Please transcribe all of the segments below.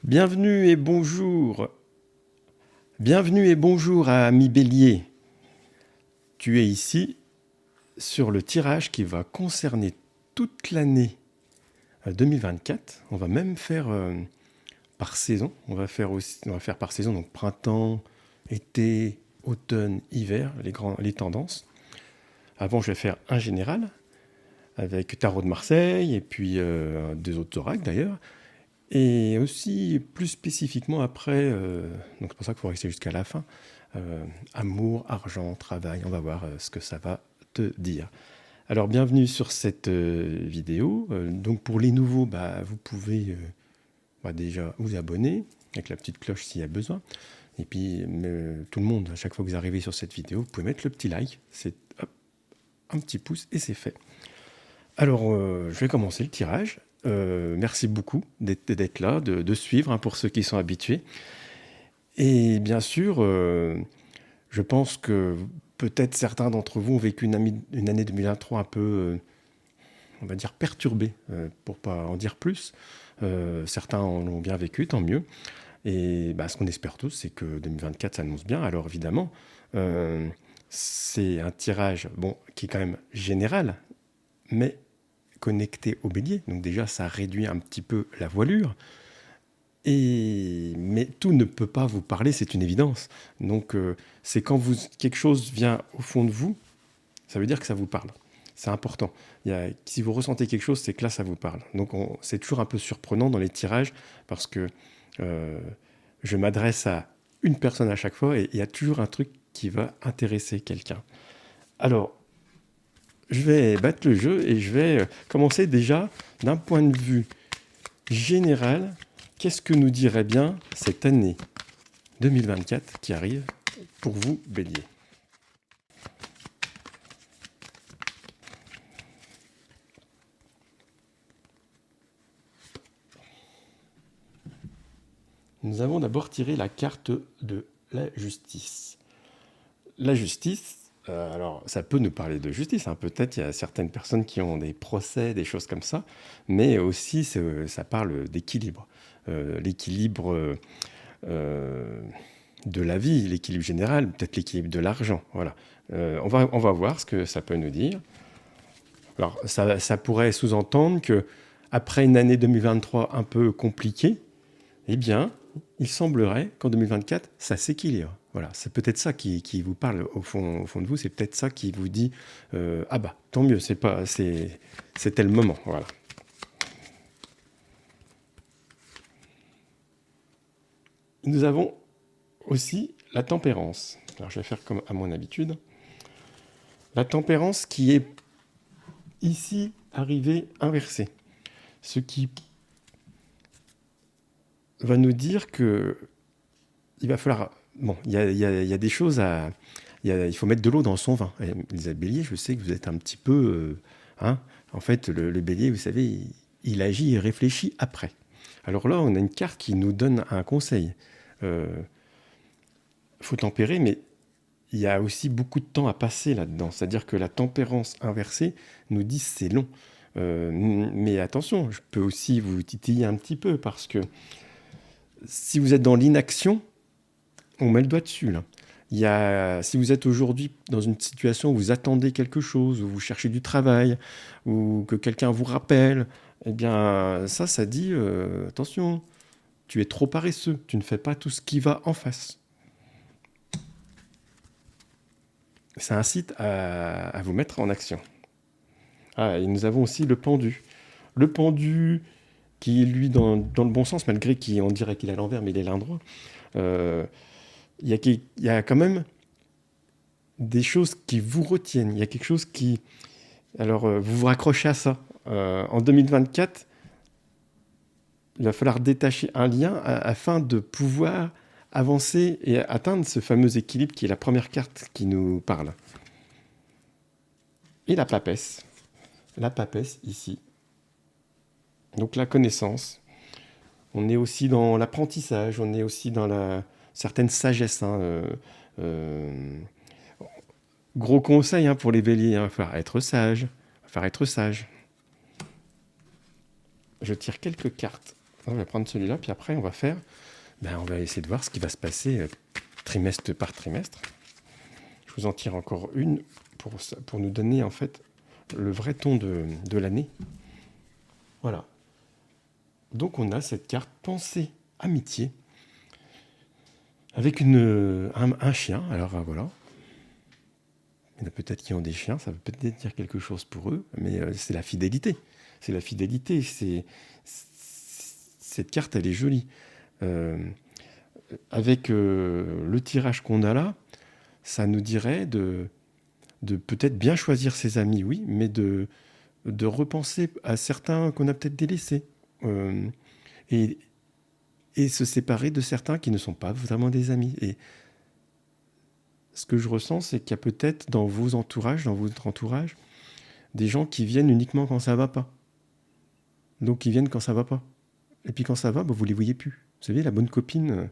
Bienvenue et bonjour. Bienvenue et bonjour à ami Bélier. Tu es ici sur le tirage qui va concerner toute l'année 2024. On va même faire par saison. On va faire par saison, donc printemps, été, automne, hiver, les tendances. Avant, je vais faire un général avec Tarot de Marseille et puis deux autres oracles d'ailleurs. Et aussi, plus spécifiquement après, donc c'est pour ça qu'il faut rester jusqu'à la fin, amour, argent, travail, on va voir ce que ça va te dire. Alors, bienvenue sur cette vidéo. Donc, pour les nouveaux, vous pouvez déjà vous abonner avec la petite cloche s'il y a besoin. Et puis, tout le monde, à chaque fois que vous arrivez sur cette vidéo, vous pouvez mettre le petit like. C'est hop, un petit pouce et c'est fait. Alors, je vais commencer le tirage. Merci beaucoup d'être là, de suivre pour ceux qui sont habitués. Et bien sûr, je pense que peut-être certains d'entre vous ont vécu une année 2023 un peu, on va dire, perturbée, pour ne pas en dire plus. Certains en ont bien vécu, tant mieux. Et ce qu'on espère tous, c'est que 2024 s'annonce bien. Alors évidemment, c'est un tirage qui est quand même général, mais connecté au bélier. Donc déjà, ça réduit un petit peu la voilure. Mais tout ne peut pas vous parler, c'est une évidence. Donc c'est quand quelque chose vient au fond de vous, ça veut dire que ça vous parle. C'est important. Si vous ressentez quelque chose, c'est que là, ça vous parle. Donc c'est toujours un peu surprenant dans les tirages parce que je m'adresse à une personne à chaque fois et il y a toujours un truc qui va intéresser quelqu'un. Alors, je vais battre le jeu et je vais commencer déjà d'un point de vue général. Qu'est-ce que nous dirait bien cette année 2024 qui arrive pour vous, Bélier? Nous avons d'abord tiré la carte de la justice. La justice, alors ça peut nous parler de justice, peut-être il y a certaines personnes qui ont des procès, des choses comme ça, mais aussi ça parle d'équilibre. L'équilibre de la vie, l'équilibre général, peut-être l'équilibre de l'argent. Voilà. On va voir ce que ça peut nous dire. Alors ça pourrait sous-entendre que après une année 2023 un peu compliquée, eh bien, il semblerait qu'en 2024, ça s'équilibre. Voilà, c'est peut-être ça qui vous parle au fond de vous, c'est peut-être ça qui vous dit tant mieux, c'était le moment. Voilà. Nous avons aussi la tempérance. Alors je vais faire comme à mon habitude. La tempérance qui est ici arrivée inversée. Ce qui va nous dire que il va falloir... il y a des choses à... il faut mettre de l'eau dans son vin. Les béliers, je sais que vous êtes un petit peu... en fait, le bélier, vous savez, il agit et réfléchit après. Alors là, on a une carte qui nous donne un conseil. Faut tempérer, mais il y a aussi beaucoup de temps à passer là-dedans. C'est-à-dire que la tempérance inversée nous dit c'est long. Mais attention, je peux aussi vous titiller un petit peu parce que si vous êtes dans l'inaction, on met le doigt dessus, là. Si vous êtes aujourd'hui dans une situation où vous attendez quelque chose, où vous cherchez du travail, ou que quelqu'un vous rappelle, eh bien, ça dit attention, tu es trop paresseux, tu ne fais pas tout ce qui va en face. Ça incite à vous mettre en action. Et nous avons aussi le pendu. Le pendu qui est, lui, dans le bon sens, malgré qu'on dirait qu'il est à l'envers, mais il est là droit. Il y a quand même des choses qui vous retiennent. Il y a quelque chose qui... Alors, vous vous raccrochez à ça. En 2024, il va falloir détacher un lien afin de pouvoir avancer et atteindre ce fameux équilibre qui est la première carte qui nous parle. Et la papesse. La papesse, ici. Donc, la connaissance. On est aussi dans l'apprentissage, on est aussi dans la certaine sagesse. Gros conseil pour les béliers, il va falloir être sage. Je tire quelques cartes On va prendre celui-là, puis après, on va faire... on va essayer de voir ce qui va se passer trimestre par trimestre. Je vous en tire encore une pour nous donner, en fait, le vrai ton de l'année. Voilà. Donc, on a cette carte pensée amitié avec un chien. Alors, voilà. Il y en a peut-être qui ont des chiens, ça peut peut-être dire quelque chose pour eux, mais c'est la fidélité. C'est la fidélité. Cette carte, elle est jolie. Avec le tirage qu'on a là, ça nous dirait de peut-être bien choisir ses amis, oui, mais de repenser à certains qu'on a peut-être délaissés. Et se séparer de certains qui ne sont pas vraiment des amis. Et ce que je ressens, c'est qu'il y a peut-être dans votre entourage, des gens qui viennent uniquement quand ça va pas. Donc ils viennent quand ça va pas. Et puis quand ça va, vous les voyez plus. Vous savez, la bonne copine,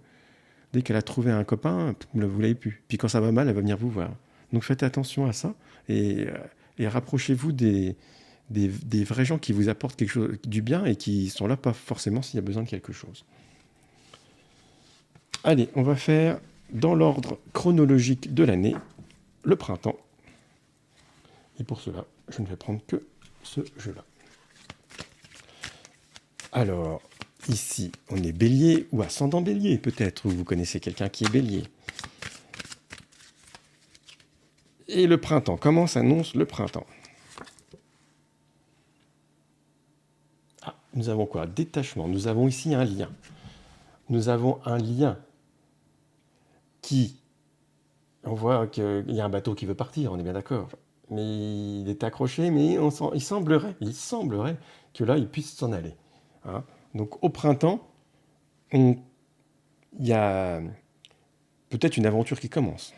dès qu'elle a trouvé un copain, vous l'avez plus. Puis quand ça va mal, elle va venir vous voir. Donc faites attention à ça et rapprochez-vous des vrais gens qui vous apportent quelque chose, du bien et qui sont là pas forcément s'il y a besoin de quelque chose. Allez, on va faire dans l'ordre chronologique de l'année, le printemps. Et pour cela, je ne vais prendre que ce jeu-là. Alors, ici, on est bélier ou ascendant bélier, peut-être, ou vous connaissez quelqu'un qui est bélier. Et le printemps, comment s'annonce le printemps? Ah, nous avons quoi? Détachement. Nous avons ici un lien. Nous avons un lien qui... On voit qu'il y a un bateau qui veut partir, on est bien d'accord. Mais il est accroché, mais il semblerait que là, il puisse s'en aller. Hein. Donc au printemps, il y a peut-être une aventure qui commence.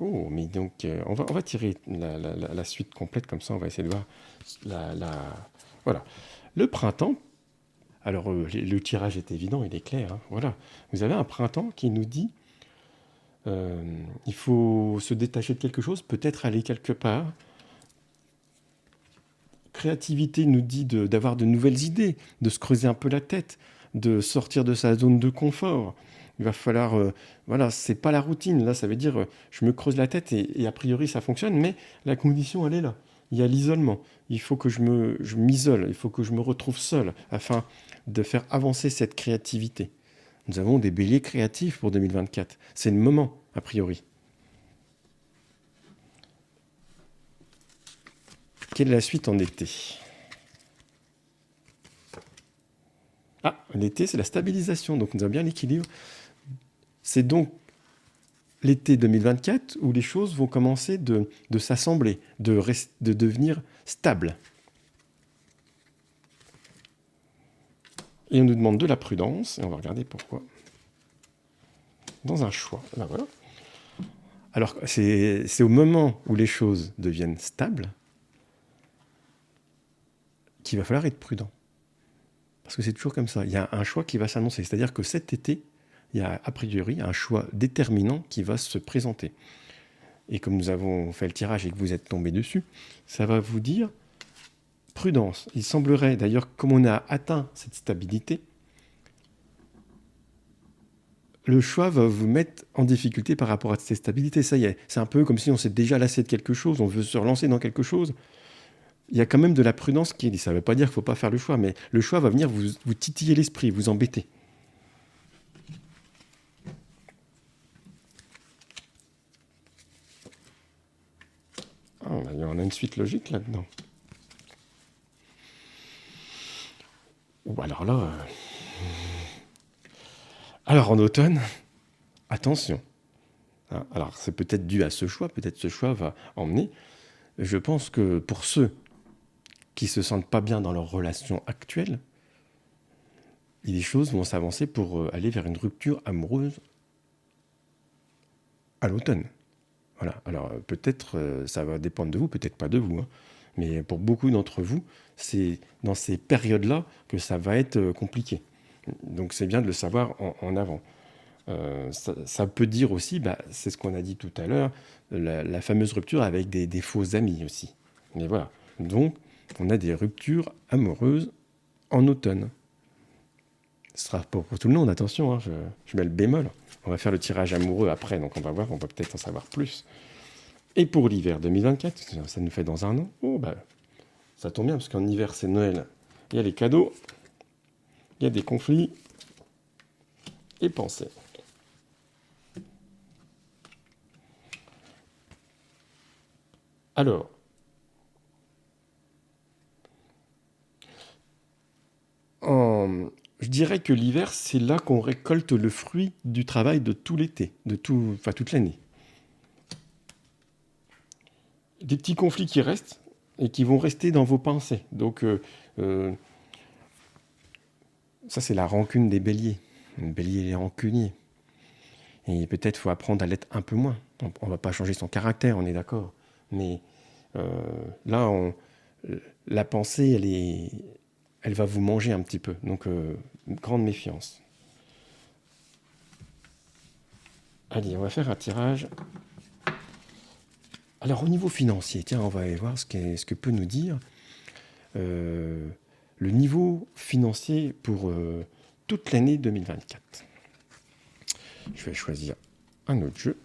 Oh, mais donc, on va tirer la suite complète, comme ça on va essayer de voir Voilà. Le printemps, alors le tirage est évident, il est clair. Hein, voilà. Vous avez un printemps qui nous dit il faut se détacher de quelque chose, peut-être aller quelque part. Créativité nous dit d'avoir de nouvelles idées, de se creuser un peu la tête, de sortir de sa zone de confort. Il va falloir, c'est pas la routine. Là, ça veut dire, je me creuse la tête et a priori ça fonctionne, mais la condition, elle est là. Il y a l'isolement. Il faut que je m'isole, il faut que je me retrouve seul afin de faire avancer cette créativité. Nous avons des béliers créatifs pour 2024. C'est le moment, a priori. Quelle est la suite en été? Ah, l'été, c'est la stabilisation, donc nous avons bien l'équilibre. C'est donc l'été 2024 où les choses vont commencer de s'assembler, de devenir stables. Et on nous demande de la prudence, et on va regarder pourquoi. Dans un choix, là voilà. Alors, c'est au moment où les choses deviennent stables qu'il va falloir être prudent. Parce que c'est toujours comme ça. Il y a un choix qui va s'annoncer. C'est-à-dire que cet été, il y a a priori un choix déterminant qui va se présenter. Et comme nous avons fait le tirage et que vous êtes tombé dessus, ça va vous dire prudence. Il semblerait d'ailleurs, comme on a atteint cette stabilité, le choix va vous mettre en difficulté par rapport à cette stabilité. Ça y est, c'est un peu comme si on s'est déjà lassé de quelque chose, on veut se relancer dans quelque chose. Il y a quand même de la prudence qui est dit. Ça ne veut pas dire qu'il ne faut pas faire le choix, mais le choix va venir vous titiller l'esprit, vous embêter. Ah, on a une suite logique là-dedans. Ou alors là... Alors en automne, attention. Alors c'est peut-être dû à ce choix, peut-être ce choix va emmener. Je pense que pour ceux qui se sentent pas bien dans leur relation actuelle, les choses vont s'avancer pour aller vers une rupture amoureuse à l'automne. Voilà. Alors peut-être ça va dépendre de vous, peut-être pas de vous, hein. Mais pour beaucoup d'entre vous, c'est dans ces périodes-là que ça va être compliqué. Donc c'est bien de le savoir en avant. Ça peut dire aussi, c'est ce qu'on a dit tout à l'heure, la fameuse rupture avec des faux amis aussi. Mais voilà. Donc, on a des ruptures amoureuses en automne. Ce sera pas pour tout le monde, attention, hein, je mets le bémol. On va faire le tirage amoureux après, donc on va voir, on va peut-être en savoir plus. Et pour l'hiver 2024, ça nous fait dans un an, ça tombe bien, parce qu'en hiver, c'est Noël. Il y a les cadeaux, il y a des conflits, et pensez. Alors, je dirais que l'hiver, c'est là qu'on récolte le fruit du travail de tout l'été, toute l'année. Des petits conflits qui restent et qui vont rester dans vos pensées. Donc, ça, c'est la rancune des béliers. Le bélier est rancunier. Et peut-être faut apprendre à l'être un peu moins. On ne va pas changer son caractère, on est d'accord. Mais là, la pensée, elle va vous manger un petit peu. Donc, grande méfiance. Allez, on va faire un tirage. Alors, au niveau financier, tiens, on va aller voir ce que peut nous dire le niveau financier pour toute l'année 2024. Je vais choisir un autre jeu.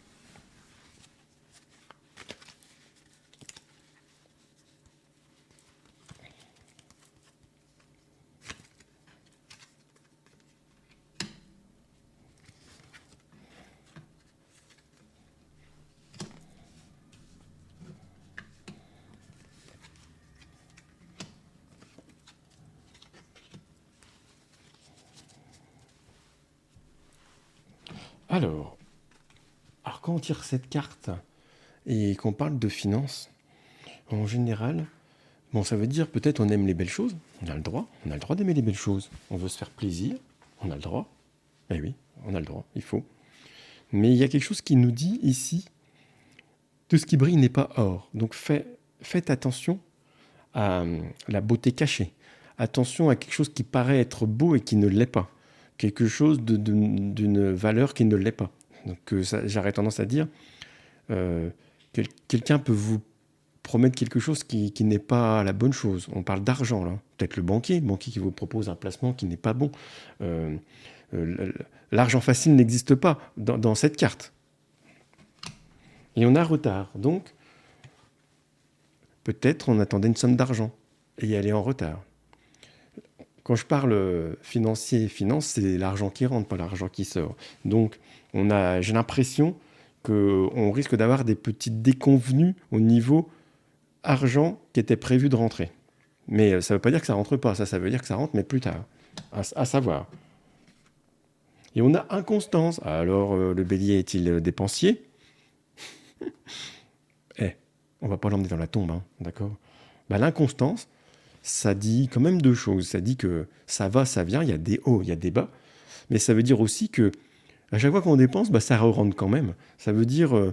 Alors, quand on tire cette carte et qu'on parle de finances, en général, ça veut dire peut-être on aime les belles choses, on a le droit d'aimer les belles choses. On veut se faire plaisir, on a le droit. Eh oui, on a le droit, il faut. Mais il y a quelque chose qui nous dit ici, tout ce qui brille n'est pas or. Donc faites attention à la beauté cachée. Attention à quelque chose qui paraît être beau et qui ne l'est pas. Quelque chose d'une valeur qui ne l'est pas. Donc j'aurais tendance à dire, quelqu'un peut vous promettre quelque chose qui n'est pas la bonne chose. On parle d'argent, là. Peut-être le banquier qui vous propose un placement qui n'est pas bon. L'argent facile n'existe pas dans cette carte. Et on a retard. Donc, peut-être on attendait une somme d'argent et elle est en retard. Quand je parle financier et finance, c'est l'argent qui rentre, pas l'argent qui sort. Donc, j'ai l'impression qu'on risque d'avoir des petites déconvenues au niveau argent qui était prévu de rentrer. Mais ça ne veut pas dire que ça rentre pas, ça veut dire que ça rentre, mais plus tard, à savoir. Et on a inconstance. Alors, le bélier est-il dépensier? On va pas l'emmener dans la tombe, hein, d'accord? L'inconstance, ça dit quand même deux choses. Ça dit que ça va, ça vient, il y a des hauts, il y a des bas. Mais ça veut dire aussi que à chaque fois qu'on dépense, ça rentre quand même. Ça veut dire...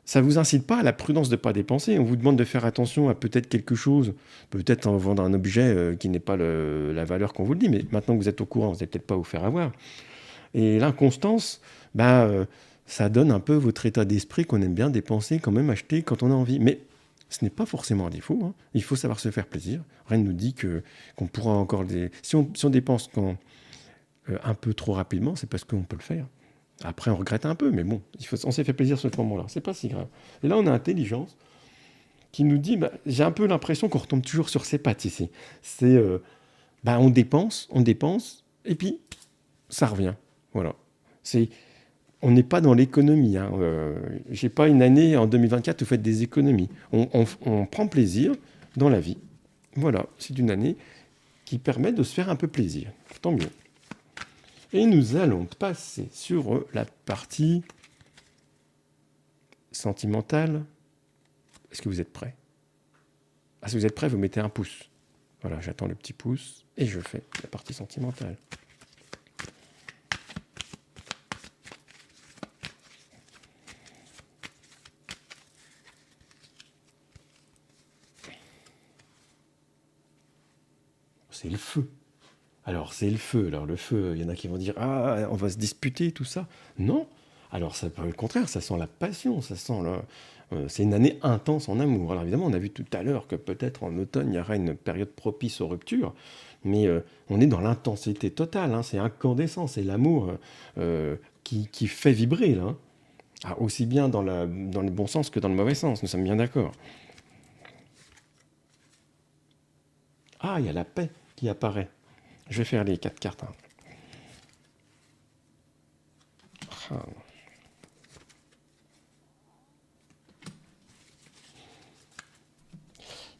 ça ne vous incite pas à la prudence de ne pas dépenser. On vous demande de faire attention à peut-être quelque chose, peut-être en vendant un objet qui n'est pas la valeur qu'on vous le dit, mais maintenant que vous êtes au courant, vous n'allez peut-être pas vous faire avoir. Et l'inconstance, ça donne un peu votre état d'esprit qu'on aime bien dépenser, quand même acheter quand on a envie. Mais ce n'est pas forcément un défaut, hein. Il faut savoir se faire plaisir. Rien ne nous dit qu'on pourra encore... Si on dépense un peu trop rapidement, c'est parce qu'on peut le faire. Après, on regrette un peu, mais bon, on s'est fait plaisir sur ce moment-là. C'est pas si grave. Et là, on a intelligence qui nous dit, j'ai un peu l'impression qu'on retombe toujours sur ses pattes ici. C'est, on dépense, et puis ça revient. Voilà. On n'est pas dans l'économie. Hein. J'ai pas une année en 2024 où vous faites des économies. On prend plaisir dans la vie. Voilà, c'est une année qui permet de se faire un peu plaisir. Tant mieux. Et nous allons passer sur la partie sentimentale. Est-ce que vous êtes prêts? Si vous êtes prêts, vous mettez un pouce. Voilà, j'attends le petit pouce et je fais la partie sentimentale. C'est le feu. Alors, c'est le feu. Alors, le feu, il y en a qui vont dire, ah, on va se disputer, tout ça. Non. Alors, ça peut le contraire, ça sent la passion, c'est une année intense en amour. Alors, évidemment, on a vu tout à l'heure que peut-être en automne, il y aura une période propice aux ruptures, mais on est dans l'intensité totale, hein, c'est incandescent, c'est l'amour qui fait vibrer, là, hein. Ah, aussi bien dans le bon sens que dans le mauvais sens, nous sommes bien d'accord. Ah, il y a la paix qui apparaît. Je vais faire les 4 cartes, hein. Ah.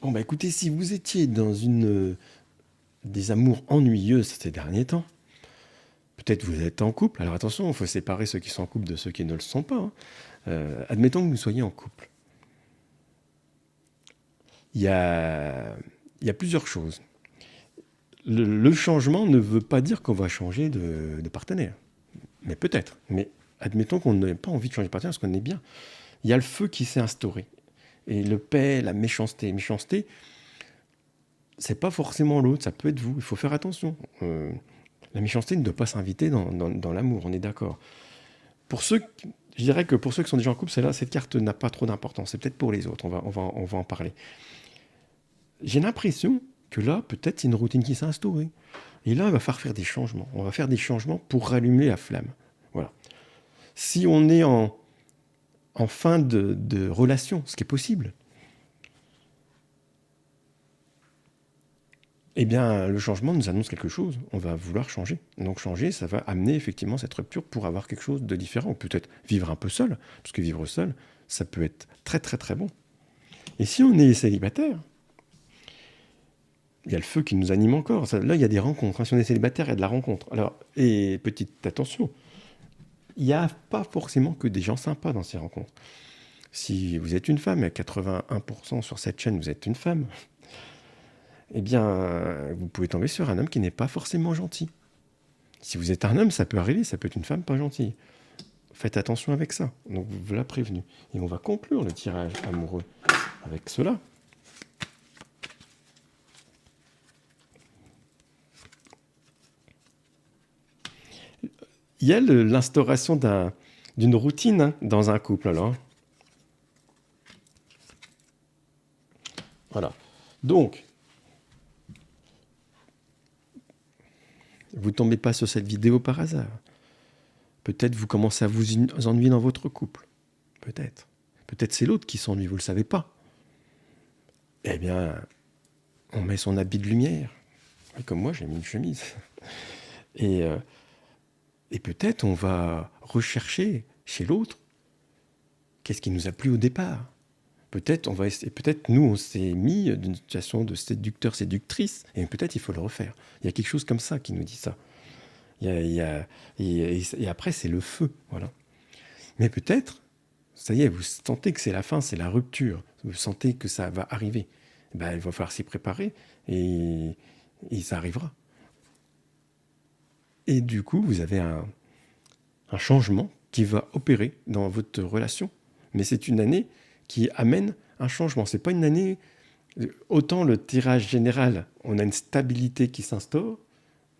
Bon, bah écoutez, si vous étiez dans des amours ennuyeuses ces derniers temps, peut-être vous êtes en couple. Alors attention, il faut séparer ceux qui sont en couple de ceux qui ne le sont pas, hein. Admettons que vous soyez en couple. Il y a, il y a plusieurs choses. Le changement ne veut pas dire qu'on va changer de partenaire. Mais peut-être. Mais admettons qu'on n'ait pas envie de changer de partenaire parce qu'on est bien. Il y a le feu qui s'est instauré. Et le paix, la méchanceté. Méchanceté, c'est pas forcément l'autre, ça peut être vous. Il faut faire attention. La méchanceté ne doit pas s'inviter dans l'amour, on est d'accord. Je dirais que pour ceux qui sont déjà en couple, cette carte n'a pas trop d'importance. C'est peut-être pour les autres, on va en parler. J'ai l'impression que là, peut-être, c'est une routine qui s'est instaurée. Et là, il va falloir faire des changements. On va faire des changements pour rallumer la flamme. Voilà. Si on est en fin de relation, ce qui est possible, eh bien, le changement nous annonce quelque chose. On va vouloir changer. Donc changer, ça va amener effectivement cette rupture pour avoir quelque chose de différent. Peut-être vivre un peu seul, parce que vivre seul, ça peut être très très très bon. Et si on est célibataire, il y a le feu qui nous anime encore. Là, il y a des rencontres, hein. Si on est célibataire, il y a de la rencontre. Alors, et petite attention, il n'y a pas forcément que des gens sympas dans ces rencontres. Si vous êtes une femme, et à 81% sur cette chaîne, vous êtes une femme, eh bien, vous pouvez tomber sur un homme qui n'est pas forcément gentil. Si vous êtes un homme, ça peut arriver, ça peut être une femme pas gentille. Faites attention avec ça. Donc, vous l'avez prévenu. Et on va conclure le tirage amoureux avec cela. Il y a l'instauration d'une routine, hein, dans un couple, alors. Voilà. Donc, vous ne tombez pas sur cette vidéo par hasard. Peut-être vous commencez à vous ennuyer dans votre couple. Peut-être. Peut-être c'est l'autre qui s'ennuie, vous ne le savez pas. Eh bien, on met son habit de lumière. Et comme moi, j'ai mis une chemise. Et peut-être on va rechercher chez l'autre qu'est-ce qui nous a plu au départ. Peut-être nous, on s'est mis d'une situation de séducteur, séductrice, et peut-être il faut le refaire. Il y a quelque chose comme ça qui nous dit ça. Et après, c'est le feu, voilà. Mais peut-être, ça y est, vous sentez que c'est la fin, c'est la rupture. Vous sentez que ça va arriver. Ben, il va falloir s'y préparer, et ça arrivera. Et du coup, vous avez un changement qui va opérer dans votre relation. Mais c'est une année qui amène un changement. C'est pas une année... Autant le tirage général, on a une stabilité qui s'instaure,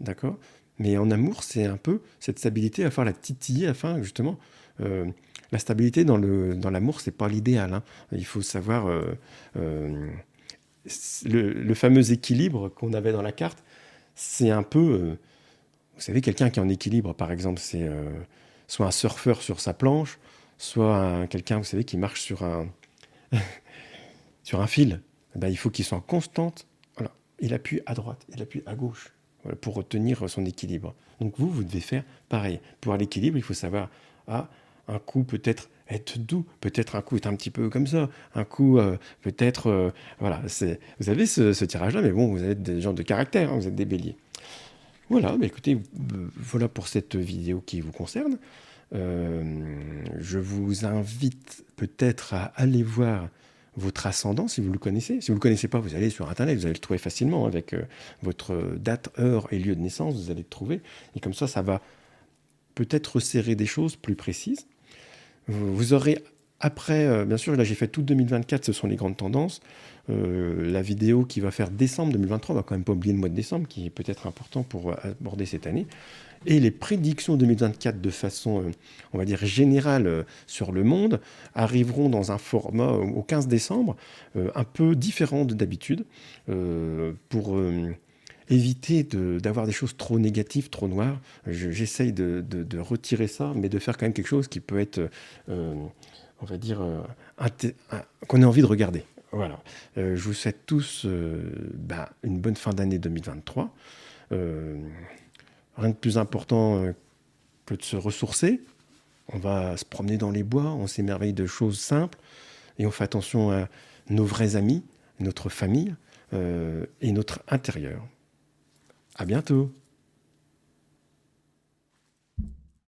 d'accord ? Mais en amour, c'est un peu cette stabilité, à faire la titiller, afin justement... la stabilité dans l'amour, c'est pas l'idéal, hein. Il faut savoir... le fameux équilibre qu'on avait dans la carte, c'est un peu... vous savez, quelqu'un qui est en équilibre, par exemple, c'est soit un surfeur sur sa planche, soit quelqu'un, vous savez, qui marche sur un fil. Ben, il faut qu'il soit en constante. Voilà. Il appuie à droite, il appuie à gauche, voilà, pour retenir son équilibre. Donc vous devez faire pareil. Pour l'équilibre, il faut savoir, un coup peut-être être doux, peut-être un coup être un petit peu comme ça, un coup peut-être... voilà, vous avez ce tirage-là, mais bon, vous êtes des gens de caractère, hein, vous êtes des béliers. Voilà, bah écoutez, voilà pour cette vidéo qui vous concerne. Je vous invite peut-être à aller voir votre ascendant si vous le connaissez. Si vous ne le connaissez pas, vous allez sur Internet, vous allez le trouver facilement avec votre date, heure et lieu de naissance, vous allez le trouver. Et comme ça va peut-être resserrer des choses plus précises. Vous aurez après, bien sûr, là j'ai fait tout 2024, ce sont les grandes tendances. La vidéo qui va faire décembre 2023, on va quand même pas oublier le mois de décembre, qui est peut-être important pour aborder cette année. Et les prédictions 2024 de façon, on va dire, générale sur le monde arriveront dans un format au 15 décembre, un peu différent de d'habitude, pour éviter d'avoir des choses trop négatives, trop noires. J'essaye de retirer ça, mais de faire quand même quelque chose qui peut être, on va dire, qu'on ait envie de regarder. Voilà. Je vous souhaite tous une bonne fin d'année 2023. Rien de plus important que de se ressourcer. On va se promener dans les bois, on s'émerveille de choses simples et on fait attention à nos vrais amis, notre famille et notre intérieur. À bientôt.